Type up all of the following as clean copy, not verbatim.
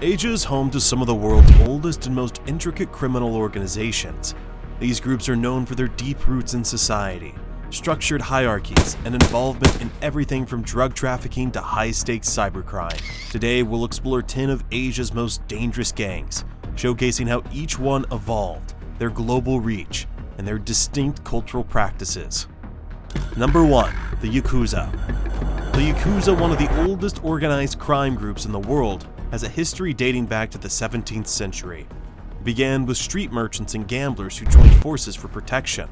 Asia is home to some of the world's oldest and most intricate criminal organizations. These groups are known for their deep roots in society, structured hierarchies, and involvement in everything from drug trafficking to high-stakes cybercrime. Today, we'll explore 10 of Asia's most dangerous gangs, showcasing how each one evolved, their global reach, and their distinct cultural practices. Number 1. The Yakuza. The Yakuza, one of the oldest organized crime groups in the world, has a history dating back to the 17th century. It began with street merchants and gamblers who joined forces for protection.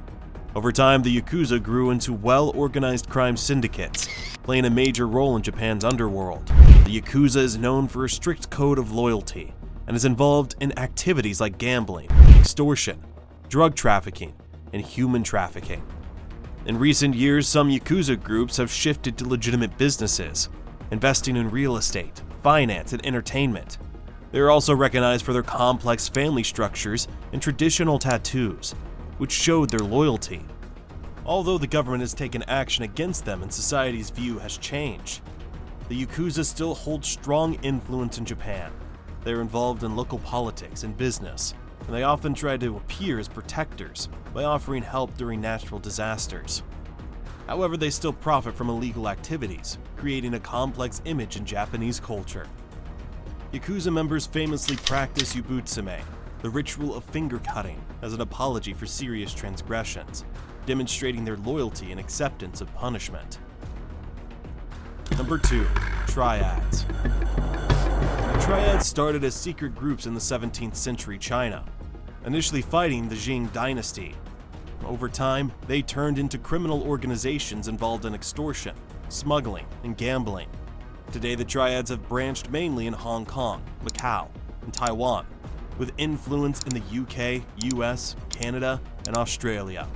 Over time, the Yakuza grew into well-organized crime syndicates, playing a major role in Japan's underworld. The Yakuza is known for a strict code of loyalty and is involved in activities like gambling, extortion, drug trafficking, and human trafficking. In recent years, some Yakuza groups have shifted to legitimate businesses, investing in real estate, finance, and entertainment. They are also recognized for their complex family structures and traditional tattoos, which showed their loyalty. Although the government has taken action against them and society's view has changed, the Yakuza still hold strong influence in Japan. They are involved in local politics and business, and they often try to appear as protectors by offering help during natural disasters. However, they still profit from illegal activities, creating a complex image in Japanese culture. Yakuza members famously practice yubutsume, the ritual of finger cutting, as an apology for serious transgressions, demonstrating their loyalty and acceptance of punishment. Number 2. Triads. Triads started as secret groups in the 17th century China, initially fighting the Qing dynasty. Over time, they turned into criminal organizations involved in extortion, smuggling, and gambling. Today, the Triads have branched mainly in Hong Kong, Macau, and Taiwan, with influence in the UK, US, Canada, and Australia.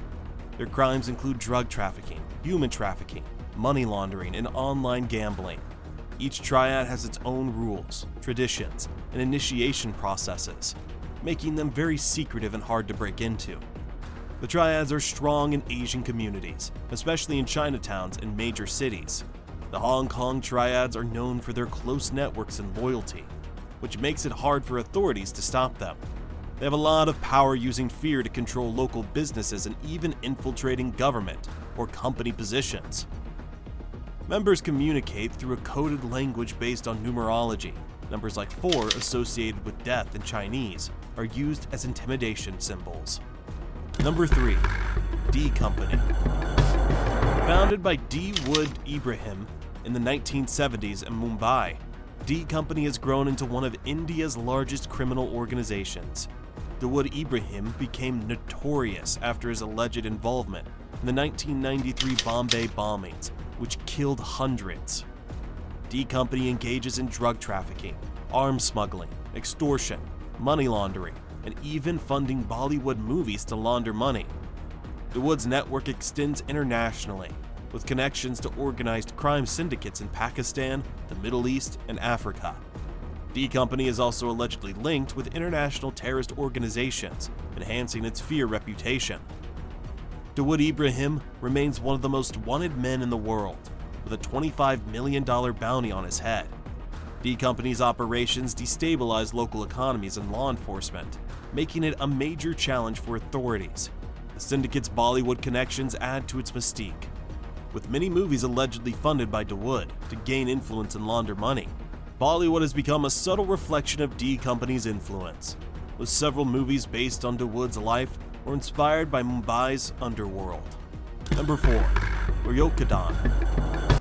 Their crimes include drug trafficking, human trafficking, money laundering, and online gambling. Each triad has its own rules, traditions, and initiation processes, making them very secretive and hard to break into. The Triads are strong in Asian communities, especially in Chinatowns and major cities. The Hong Kong Triads are known for their close networks and loyalty, which makes it hard for authorities to stop them. They have a lot of power, using fear to control local businesses and even infiltrating government or company positions. Members communicate through a coded language based on numerology. Numbers like 4 associated with death in Chinese are used as intimidation symbols. Number 3. D Company. Founded by D. Wood Ibrahim in the 1970s in Mumbai, D Company has grown into one of India's largest criminal organizations. Dawood Ibrahim became notorious after his alleged involvement in the 1993 Bombay bombings, which killed hundreds. D Company engages in drug trafficking, arms smuggling, extortion, money laundering, and even funding Bollywood movies to launder money. Dawood's network extends internationally, with connections to organized crime syndicates in Pakistan, the Middle East, and Africa. D Company is also allegedly linked with international terrorist organizations, enhancing its fear reputation. Dawood Ibrahim remains one of the most wanted men in the world, with a $25 million bounty on his head. D Company's operations destabilize local economies and law enforcement, making it a major challenge for authorities. The syndicate's Bollywood connections add to its mystique, with many movies allegedly funded by Dawood to gain influence and launder money. Bollywood has become a subtle reflection of D Company's influence, with several movies based on Dawood's life or inspired by Mumbai's underworld. Number 4. Ryokudan.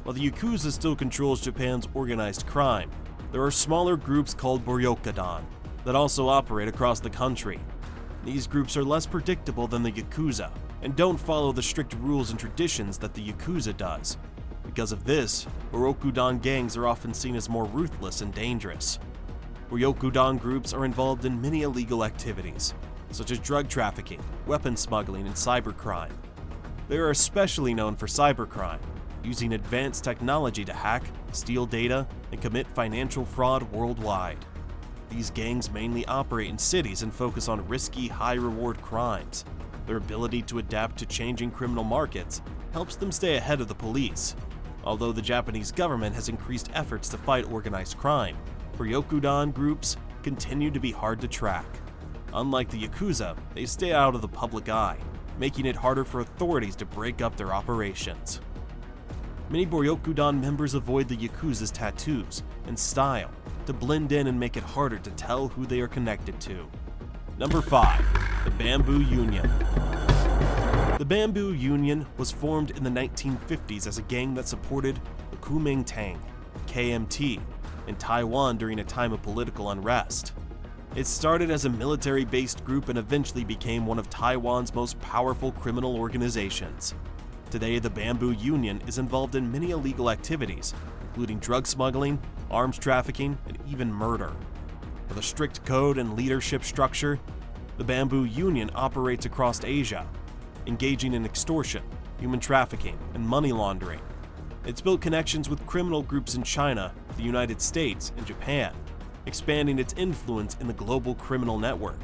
While the Yakuza still controls Japan's organized crime, there are smaller groups called Ryokudan that also operate across the country. These groups are less predictable than the Yakuza and don't follow the strict rules and traditions that the Yakuza does. Because of this, Ryokudan gangs are often seen as more ruthless and dangerous. Ryokudan groups are involved in many illegal activities, such as drug trafficking, weapon smuggling, and cybercrime. They are especially known for cybercrime, using advanced technology to hack, steal data, and commit financial fraud worldwide. These gangs mainly operate in cities and focus on risky, high-reward crimes. Their ability to adapt to changing criminal markets helps them stay ahead of the police. Although the Japanese government has increased efforts to fight organized crime, Ryokudan groups continue to be hard to track. Unlike the Yakuza, they stay out of the public eye, making it harder for authorities to break up their operations. Many Boryokudan members avoid the Yakuza's tattoos and style to blend in and make it harder to tell who they are connected to. Number 5. The Bamboo Union. The Bamboo Union was formed in the 1950s as a gang that supported the Kuomintang, KMT, in Taiwan during a time of political unrest. It started as a military-based group and eventually became one of Taiwan's most powerful criminal organizations. Today, the Bamboo Union is involved in many illegal activities, including drug smuggling, arms trafficking, and even murder. With a strict code and leadership structure, the Bamboo Union operates across Asia, engaging in extortion, human trafficking, and money laundering. It's built connections with criminal groups in China, the United States, and Japan, expanding its influence in the global criminal network.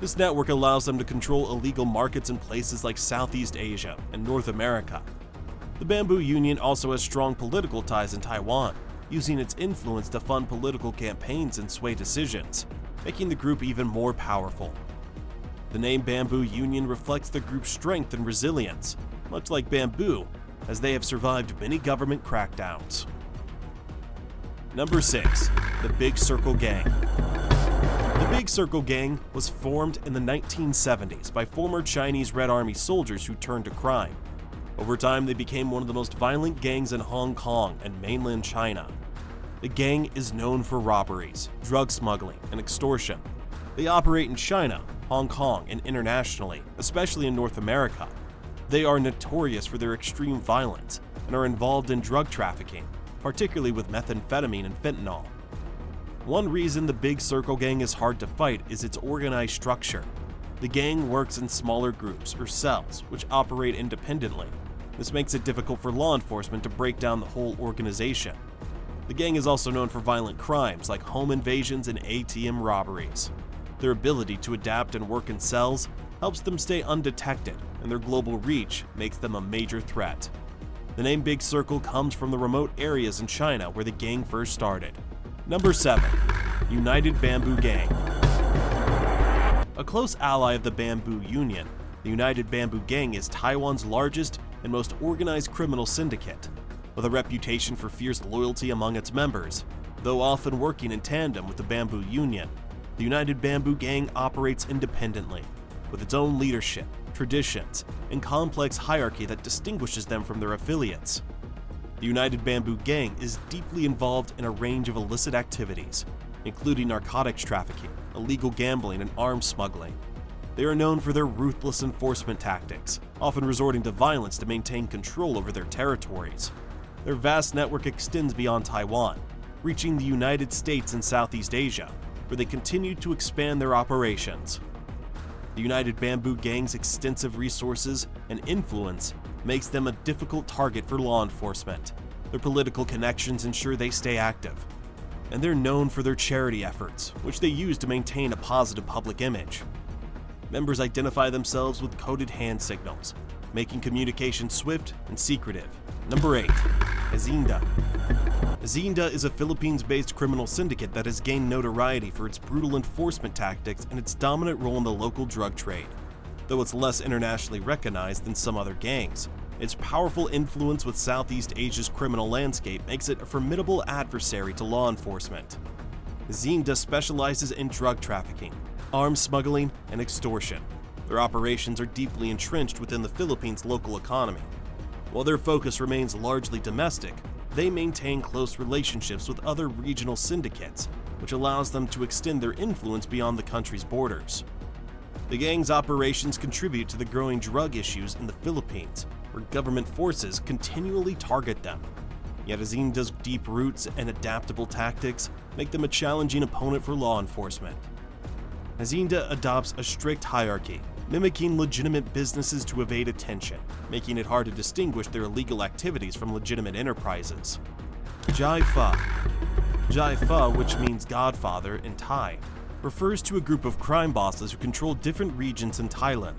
This network allows them to control illegal markets in places like Southeast Asia and North America. The Bamboo Union also has strong political ties in Taiwan, using its influence to fund political campaigns and sway decisions, making the group even more powerful. The name Bamboo Union reflects the group's strength and resilience, much like bamboo, as they have survived many government crackdowns. Number 6. The Big Circle Gang. The Big Circle Gang was formed in the 1970s by former Chinese Red Army soldiers who turned to crime. Over time, they became one of the most violent gangs in Hong Kong and mainland China. The gang is known for robberies, drug smuggling, and extortion. They operate in China, Hong Kong, and internationally, especially in North America. They are notorious for their extreme violence and are involved in drug trafficking, particularly with methamphetamine and fentanyl. One reason the Big Circle Gang is hard to fight is its organized structure. The gang works in smaller groups or cells, which operate independently. This makes it difficult for law enforcement to break down the whole organization. The gang is also known for violent crimes like home invasions and ATM robberies. Their ability to adapt and work in cells helps them stay undetected, and their global reach makes them a major threat. The name Big Circle comes from the remote areas in China where the gang first started. Number 7. United Bamboo Gang. A close ally of the Bamboo Union, the United Bamboo Gang is Taiwan's largest and most organized criminal syndicate. With a reputation for fierce loyalty among its members, though often working in tandem with the Bamboo Union, the United Bamboo Gang operates independently, with its own leadership, traditions, and complex hierarchy that distinguishes them from their affiliates. The United Bamboo Gang is deeply involved in a range of illicit activities, including narcotics trafficking, illegal gambling, and arms smuggling. They are known for their ruthless enforcement tactics, often resorting to violence to maintain control over their territories. Their vast network extends beyond Taiwan, reaching the United States and Southeast Asia, where they continue to expand their operations. The United Bamboo Gang's extensive resources and influence makes them a difficult target for law enforcement. Their political connections ensure they stay active, and they're known for their charity efforts, which they use to maintain a positive public image. Members identify themselves with coded hand signals, making communication swift and secretive. Number 8. Ainda. Ainda is a Philippines-based criminal syndicate that has gained notoriety for its brutal enforcement tactics and its dominant role in the local drug trade. Though it's less internationally recognized than some other gangs, its powerful influence with Southeast Asia's criminal landscape makes it a formidable adversary to law enforcement. Ainda specializes in drug trafficking, arms smuggling, and extortion. Their operations are deeply entrenched within the Philippines' local economy. While their focus remains largely domestic, they maintain close relationships with other regional syndicates, which allows them to extend their influence beyond the country's borders. The gang's operations contribute to the growing drug issues in the Philippines, where government forces continually target them. Yet Ainda's deep roots and adaptable tactics make them a challenging opponent for law enforcement. Ainda adopts a strict hierarchy, mimicking legitimate businesses to evade attention, making it hard to distinguish their illegal activities from legitimate enterprises. Jai Fa. Jai Fa, which means Godfather in Thai, refers to a group of crime bosses who control different regions in Thailand.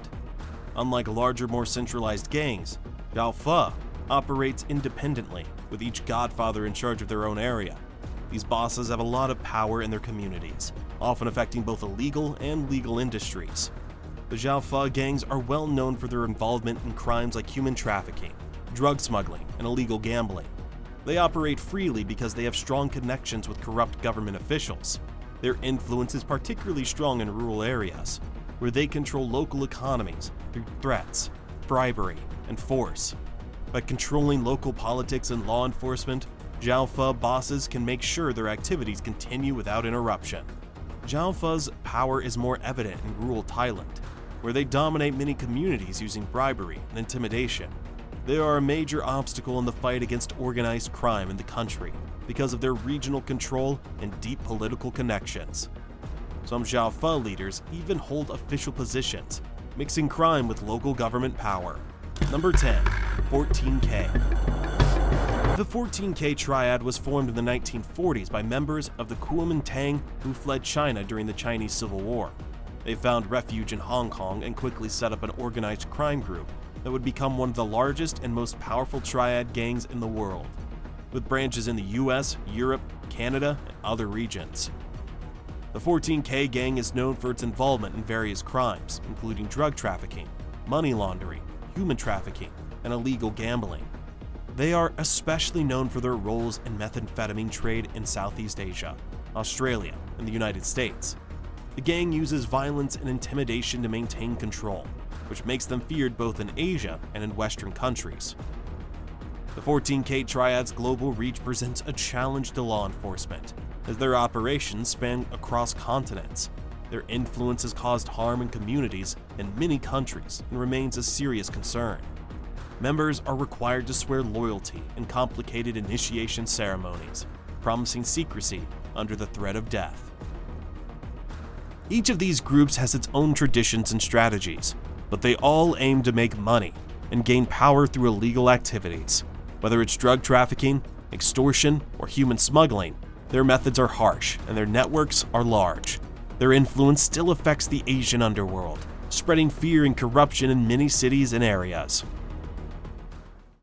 Unlike larger, more centralized gangs, Jai Fa operates independently, with each Godfather in charge of their own area. These bosses have a lot of power in their communities, often affecting both illegal and legal industries. The Xiaofa gangs are well known for their involvement in crimes like human trafficking, drug smuggling, and illegal gambling. They operate freely because they have strong connections with corrupt government officials. Their influence is particularly strong in rural areas, where they control local economies through threats, bribery, and force. By controlling local politics and law enforcement, Xiaofa bosses can make sure their activities continue without interruption. Xiaofa's power is more evident in rural Thailand, where they dominate many communities using bribery and intimidation. They are a major obstacle in the fight against organized crime in the country because of their regional control and deep political connections. Some Xiaofa leaders even hold official positions, mixing crime with local government power. Number 10. 14K. The 14K Triad was formed in the 1940s by members of the Kuomintang who fled China during the Chinese Civil War. They found refuge in Hong Kong and quickly set up an organized crime group that would become one of the largest and most powerful triad gangs in the world, with branches in the US, Europe, Canada, and other regions. The 14K gang is known for its involvement in various crimes, including drug trafficking, money laundering, human trafficking, and illegal gambling. They are especially known for their roles in methamphetamine trade in Southeast Asia, Australia, and the United States. The gang uses violence and intimidation to maintain control, which makes them feared both in Asia and in Western countries. The 14K Triad's global reach presents a challenge to law enforcement, as their operations span across continents. Their influence has caused harm in communities in many countries and remains a serious concern. Members are required to swear loyalty in complicated initiation ceremonies, promising secrecy under the threat of death. Each of these groups has its own traditions and strategies, but they all aim to make money and gain power through illegal activities. Whether it's drug trafficking, extortion, or human smuggling, their methods are harsh and their networks are large. Their influence still affects the Asian underworld, spreading fear and corruption in many cities and areas.